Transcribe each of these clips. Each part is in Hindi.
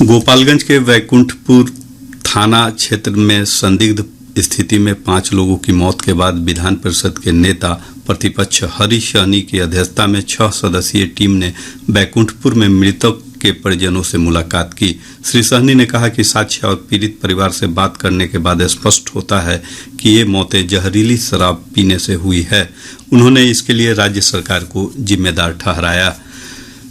गोपालगंज के वैकुंठपुर थाना क्षेत्र में संदिग्ध स्थिति में 5 लोगों की मौत के बाद विधान परिषद के नेता प्रतिपक्ष हरीश सहनी की अध्यक्षता में 6 सदस्यीय टीम ने वैकुंठपुर में मृतक के परिजनों से मुलाकात की। श्री सहनी ने कहा कि साक्ष्य और पीड़ित परिवार से बात करने के बाद स्पष्ट होता है कि ये मौतें जहरीली शराब पीने से हुई है। उन्होंने इसके लिए राज्य सरकार को जिम्मेदार ठहराया।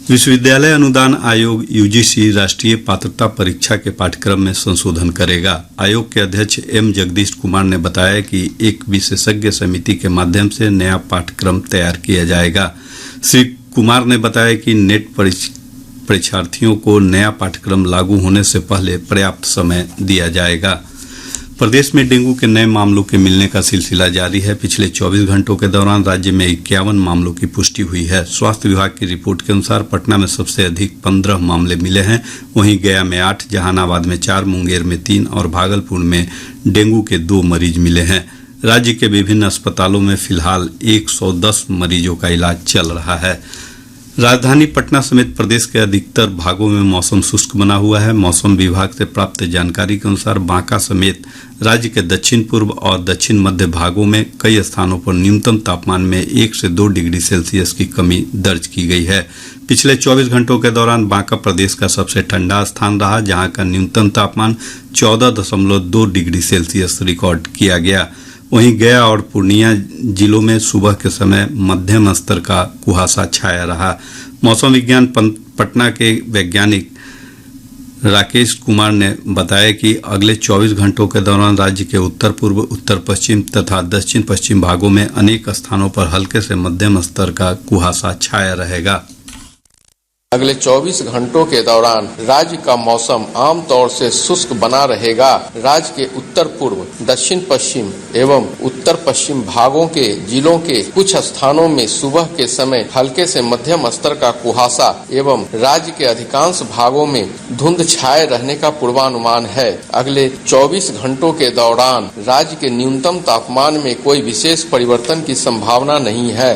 विश्वविद्यालय अनुदान आयोग यूजीसी राष्ट्रीय पात्रता परीक्षा के पाठ्यक्रम में संशोधन करेगा। आयोग के अध्यक्ष एम जगदीश कुमार ने बताया कि एक विशेषज्ञ समिति के माध्यम से नया पाठ्यक्रम तैयार किया जाएगा। श्री कुमार ने बताया कि नेट परीक्षार्थियों को नया पाठ्यक्रम लागू होने से पहले पर्याप्त समय दिया जाएगा। प्रदेश में डेंगू के नए मामलों के मिलने का सिलसिला जारी है। पिछले 24 घंटों के दौरान राज्य में 51 मामलों की पुष्टि हुई है। स्वास्थ्य विभाग की रिपोर्ट के अनुसार पटना में सबसे अधिक 15 मामले मिले हैं। वहीं गया में 8, जहानाबाद में 4, मुंगेर में 3 और भागलपुर में डेंगू के 2 मरीज मिले हैं। राज्य के विभिन्न अस्पतालों में फिलहाल 110 मरीजों का इलाज चल रहा है। राजधानी पटना समेत प्रदेश के अधिकतर भागों में मौसम शुष्क बना हुआ है। मौसम विभाग से प्राप्त जानकारी के अनुसार बांका समेत राज्य के दक्षिण पूर्व और दक्षिण मध्य भागों में कई स्थानों पर न्यूनतम तापमान में 1 से 2 डिग्री सेल्सियस की कमी दर्ज की गई है। पिछले 24 घंटों के दौरान बांका प्रदेश का सबसे ठंडा स्थान रहा, जहां का न्यूनतम तापमान 14.2 डिग्री सेल्सियस रिकॉर्ड किया गया। वहीं गया और पूर्णिया जिलों में सुबह के समय मध्यम स्तर का कुहासा छाया रहा। मौसम विज्ञान पटना के वैज्ञानिक राकेश कुमार ने बताया कि अगले 24 घंटों के दौरान राज्य के उत्तर पूर्व, उत्तर पश्चिम तथा दक्षिण पश्चिम भागों में अनेक स्थानों पर हल्के से मध्यम स्तर का कुहासा छाया रहेगा। अगले 24 घंटों के दौरान राज्य का मौसम आमतौर से शुष्क बना रहेगा। राज्य के उत्तर पूर्व, दक्षिण पश्चिम एवं उत्तर पश्चिम भागों के जिलों के कुछ स्थानों में सुबह के समय हल्के से मध्यम स्तर का कुहासा एवं राज्य के अधिकांश भागों में धुंध छाए रहने का पूर्वानुमान है। अगले 24 घंटों के दौरान राज्य के न्यूनतम तापमान में कोई विशेष परिवर्तन की संभावना नहीं है।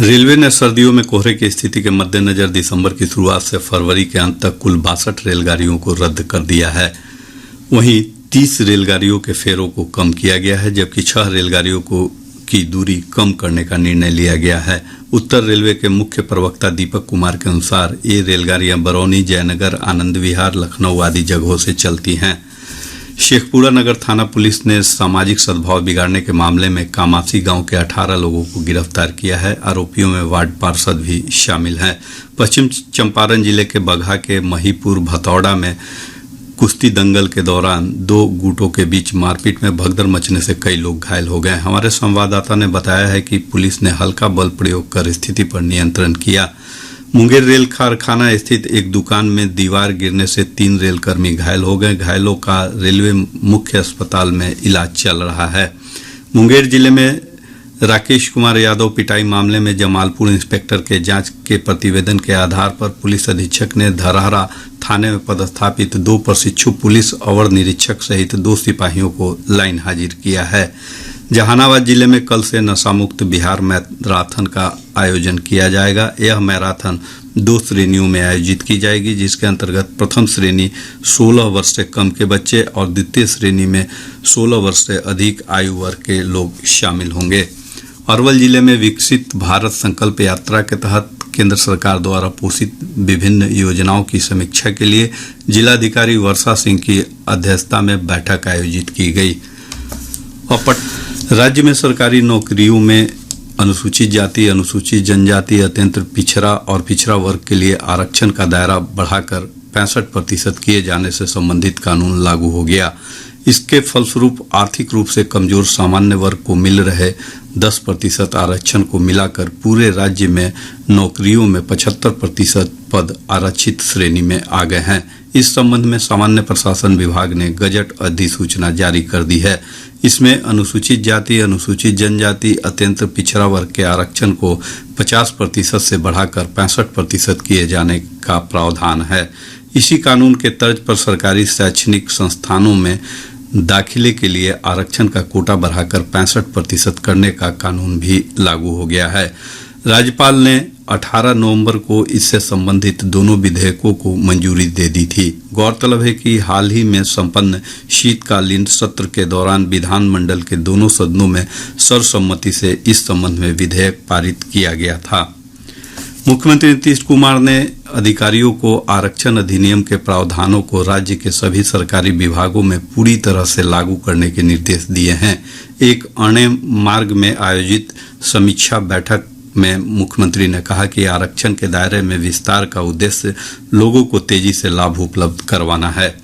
रेलवे ने सर्दियों में कोहरे की स्थिति के मद्देनजर दिसंबर की शुरुआत से फरवरी के अंत तक कुल 62 रेलगाड़ियों को रद्द कर दिया है। वहीं 30 रेलगाड़ियों के फेरों को कम किया गया है, जबकि 6 रेलगाड़ियों की दूरी कम करने का निर्णय लिया गया है। उत्तर रेलवे के मुख्य प्रवक्ता दीपक कुमार के अनुसार ये रेलगाड़ियां बरौनी, जयनगर, आनंद विहार, लखनऊ आदि जगहों से चलती हैं। शेखपुरा नगर थाना पुलिस ने सामाजिक सद्भाव बिगाड़ने के मामले में कामासी गांव के 18 लोगों को गिरफ्तार किया है। आरोपियों में वार्ड पार्षद भी शामिल हैं। पश्चिम चंपारण जिले के बगहा के महीपुर भतौड़ा में कुश्ती दंगल के दौरान 2 गुटों के बीच मारपीट में भगदड़ मचने से कई लोग घायल हो गए। हमारे संवाददाता ने बताया है कि पुलिस ने हल्का बल प्रयोग कर स्थिति पर नियंत्रण किया। मुंगेर रेल कारखाना स्थित एक दुकान में दीवार गिरने से 3 रेलकर्मी घायल हो गए। घायलों का रेलवे मुख्य अस्पताल में इलाज चल रहा है। मुंगेर जिले में राकेश कुमार यादव पिटाई मामले में जमालपुर इंस्पेक्टर के जांच के प्रतिवेदन के आधार पर पुलिस अधीक्षक ने धरहरा थाने में पदस्थापित 2 प्रशिक्षु पुलिस अवर निरीक्षक सहित 2 सिपाहियों को लाइन हाजिर किया है। जहानाबाद जिले में कल से नशामुक्त बिहार मैराथन का आयोजन किया जाएगा। यह मैराथन 2 श्रेणियों में आयोजित की जाएगी, जिसके अंतर्गत प्रथम श्रेणी 16 वर्ष से कम के बच्चे और द्वितीय श्रेणी में 16 वर्ष से अधिक आयु वर्ग के लोग शामिल होंगे। अरवल जिले में विकसित भारत संकल्प यात्रा के तहत केंद्र सरकार द्वारा पोषित विभिन्न योजनाओं की समीक्षा के लिए जिलाधिकारी वर्षा सिंह की अध्यक्षता में बैठक आयोजित की गई। राज्य में सरकारी नौकरियों में अनुसूचित जाति, अनुसूचित जनजाति, अत्यंत पिछड़ा और पिछड़ा वर्ग के लिए आरक्षण का दायरा बढ़ाकर 65% किए जाने से संबंधित कानून लागू हो गया। इसके फलस्वरूप आर्थिक रूप से कमजोर सामान्य वर्ग को मिल रहे 10% आरक्षण को मिलाकर पूरे राज्य में नौकरियों में 75% पद आरक्षित श्रेणी में आ गए हैं। इस संबंध में सामान्य प्रशासन विभाग ने गजट अधिसूचना जारी कर दी है। इसमें अनुसूचित जाति, अनुसूचित जनजाति, अत्यंत पिछड़ा वर्ग के आरक्षण को 50% से बढ़ाकर 65% किए जाने का प्रावधान है। इसी कानून के तर्ज पर सरकारी शैक्षणिक संस्थानों में दाखिले के लिए आरक्षण का कोटा बढ़ाकर 65% करने का कानून भी लागू हो गया है। राज्यपाल ने 18 नवंबर को इससे संबंधित दोनों विधेयकों को मंजूरी दे दी थी। गौरतलब है कि हाल ही में संपन्न शीतकालीन सत्र के दौरान विधानमंडल के दोनों सदनों में सर्वसम्मति से इस संबंध में विधेयक पारित किया गया था। मुख्यमंत्री नीतीश कुमार ने अधिकारियों को आरक्षण अधिनियम के प्रावधानों को राज्य के सभी सरकारी विभागों में पूरी तरह से लागू करने के निर्देश दिए हैं। एक अणे मार्ग में आयोजित समीक्षा बैठक में मुख्यमंत्री ने कहा कि आरक्षण के दायरे में विस्तार का उद्देश्य लोगों को तेजी से लाभ उपलब्ध करवाना है।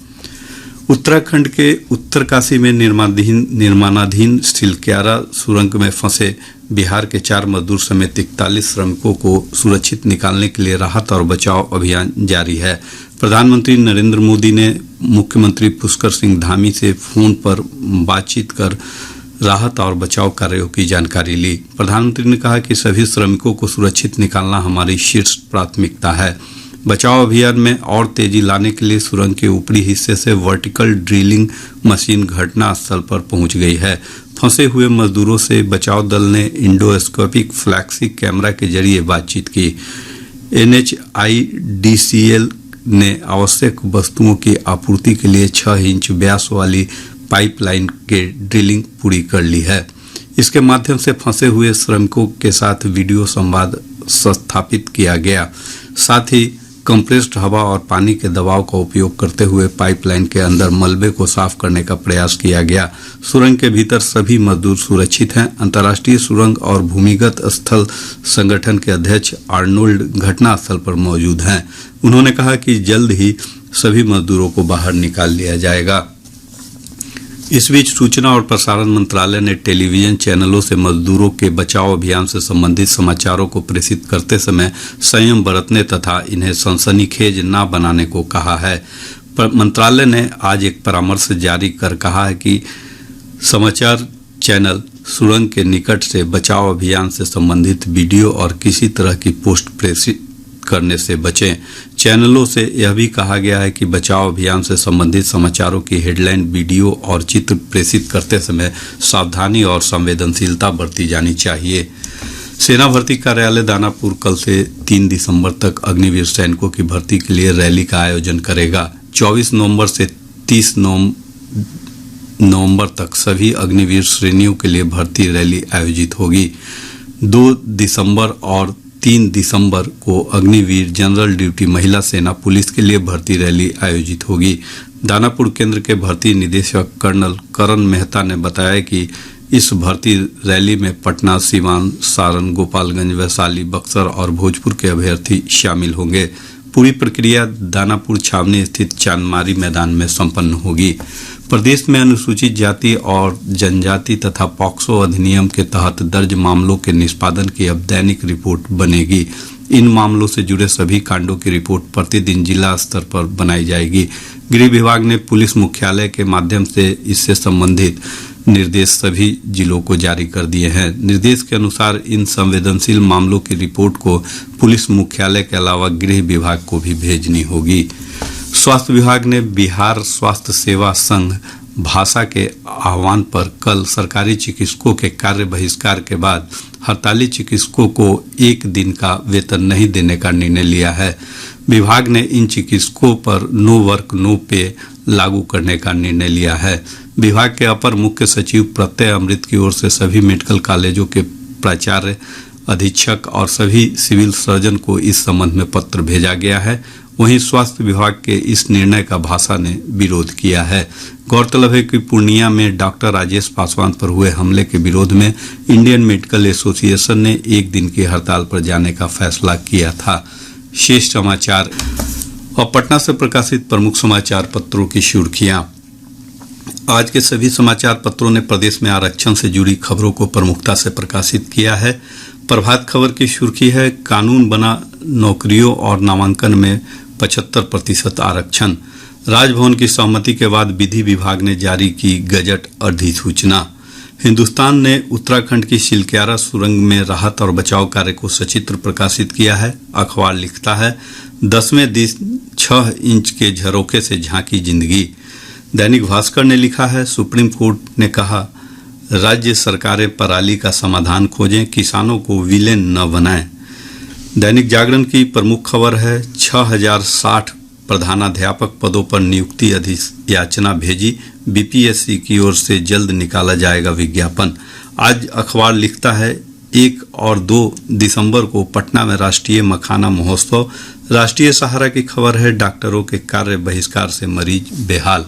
उत्तराखंड के उत्तरकाशी में निर्माणाधीन सिलक्यारा सुरंग में फंसे बिहार के 4 मजदूर समेत 41 श्रमिकों को सुरक्षित निकालने के लिए राहत और बचाव अभियान जारी है। प्रधानमंत्री नरेंद्र मोदी ने मुख्यमंत्री पुष्कर सिंह धामी से फोन पर बातचीत कर राहत और बचाव कार्यों की जानकारी ली। प्रधानमंत्री ने कहा कि सभी श्रमिकों को सुरक्षित निकालना हमारी शीर्ष प्राथमिकता है। बचाव अभियान में और तेजी लाने के लिए सुरंग के ऊपरी हिस्से से वर्टिकल ड्रिलिंग मशीन घटना स्थल पर पहुंच गई है। फंसे हुए मजदूरों से बचाव दल ने इंडोस्कोपिक फ्लैक्सी कैमरा के जरिए बातचीत की। NHIDCL ने आवश्यक वस्तुओं की आपूर्ति के लिए 6 इंच व्यास वाली पाइपलाइन के ड्रिलिंग पूरी कर ली है। इसके माध्यम से फंसे हुए श्रमिकों के साथ वीडियो संवाद स्थापित किया गया। साथ ही कंप्रेस्ड हवा और पानी के दबाव का उपयोग करते हुए पाइपलाइन के अंदर मलबे को साफ करने का प्रयास किया गया। सुरंग के भीतर सभी मजदूर सुरक्षित हैं। अंतर्राष्ट्रीय सुरंग और भूमिगत स्थल संगठन के अध्यक्ष आर्नोल्ड घटनास्थल पर मौजूद हैं। उन्होंने कहा कि जल्द ही सभी मजदूरों को बाहर निकाल लिया जाएगा। इस बीच सूचना और प्रसारण मंत्रालय ने टेलीविजन चैनलों से मजदूरों के बचाव अभियान से संबंधित समाचारों को प्रेषित करते समय संयम बरतने तथा इन्हें सनसनीखेज न बनाने को कहा है। मंत्रालय ने आज एक परामर्श जारी कर कहा है कि समाचार चैनल सुरंग के निकट से बचाव अभियान से संबंधित वीडियो और किसी तरह की पोस्ट प्रेषित करने से बचें। चैनलों से यह भी कहा गया है कि बचाव अभियान से संबंधित समाचारों की हेडलाइन, वीडियो और चित्र प्रेषित करते समय सावधानी और संवेदनशीलता बरती जानी चाहिए। सेना भर्ती कार्यालय दानापुर कल से 3 दिसंबर तक अग्निवीर सैनिकों की भर्ती के लिए रैली का आयोजन करेगा। 24 नवंबर से 30 नवंबर तक सभी अग्निवीर श्रेणियों के लिए भर्ती रैली आयोजित होगी। 2 दिसंबर और 3 दिसंबर को अग्निवीर, जनरल ड्यूटी, महिला सेना, पुलिस के लिए भर्ती रैली आयोजित होगी। दानापुर केंद्र के भर्ती निदेशक कर्नल करण मेहता ने बताया कि इस भर्ती रैली में पटना, सीवान, सारण, गोपालगंज, वैशाली, बक्सर और भोजपुर के अभ्यर्थी शामिल होंगे। पूरी प्रक्रिया दानापुर छावनी स्थित चांदमारी मैदान में संपन्न होगी। प्रदेश में अनुसूचित जाति और जनजाति तथा पॉक्सो अधिनियम के तहत दर्ज मामलों के निष्पादन की अब दैनिक रिपोर्ट बनेगी। इन मामलों से जुड़े सभी कांडों की रिपोर्ट प्रतिदिन जिला स्तर पर बनाई जाएगी। गृह विभाग ने पुलिस मुख्यालय के माध्यम से इससे संबंधित निर्देश सभी जिलों को जारी कर दिए हैं। निर्देश के अनुसार इन संवेदनशील मामलों की रिपोर्ट को पुलिस मुख्यालय के अलावा गृह विभाग को भी भेजनी होगी। स्वास्थ्य विभाग ने बिहार स्वास्थ्य सेवा संघ भाषा के आह्वान पर कल सरकारी चिकित्सकों के कार्य बहिष्कार के बाद हड़ताली चिकित्सकों को 1 दिन का वेतन नहीं देने का निर्णय लिया है। विभाग ने इन चिकित्सकों पर नो वर्क नो पे लागू करने का निर्णय लिया है। विभाग के अपर मुख्य सचिव प्रत्यय अमृत की ओर से सभी मेडिकल कॉलेजों के प्राचार्य, अधीक्षक और सभी सिविल सर्जन को इस संबंध में पत्र भेजा गया है। वहीं स्वास्थ्य विभाग के इस निर्णय का भाषा ने विरोध किया है। गौरतलब है कि पूर्णिया में डॉक्टर राजेश पासवान पर हुए हमले के विरोध में इंडियन मेडिकल एसोसिएशन ने 1 दिन की हड़ताल पर जाने का फैसला किया था। शेष समाचार और पटना से प्रकाशित प्रमुख समाचार पत्रों की सुर्खियां। आज के सभी समाचार पत्रों ने प्रदेश में आरक्षण से जुड़ी खबरों को प्रमुखता से प्रकाशित किया है। प्रभात खबर की सुर्खी है, कानून बना नौकरियों और नामांकन में 75% आरक्षण। राजभवन की सहमति के बाद विधि विभाग ने जारी की गजट अधिसूचना। हिंदुस्तान ने उत्तराखंड की सिलक्यारा सुरंग में राहत और बचाव कार्य को सचित्र प्रकाशित किया है। अखबार लिखता है, 10वें दिन 6 इंच के झरोखे से झांकी जिंदगी। दैनिक भास्कर ने लिखा है, सुप्रीम कोर्ट ने कहा राज्य सरकारें पराली का समाधान खोजें, किसानों को विलेन न बनाएं। दैनिक जागरण की प्रमुख खबर है 6060 प्रधानाध्यापक पदों पर नियुक्ति अधियाचना भेजी, बीपीएससी की ओर से जल्द निकाला जाएगा विज्ञापन। आज अखबार लिखता है 1 और 2 दिसंबर को पटना में राष्ट्रीय मखाना महोत्सव। राष्ट्रीय सहारा की खबर है डॉक्टरों के कार्य बहिष्कार से मरीज बेहाल।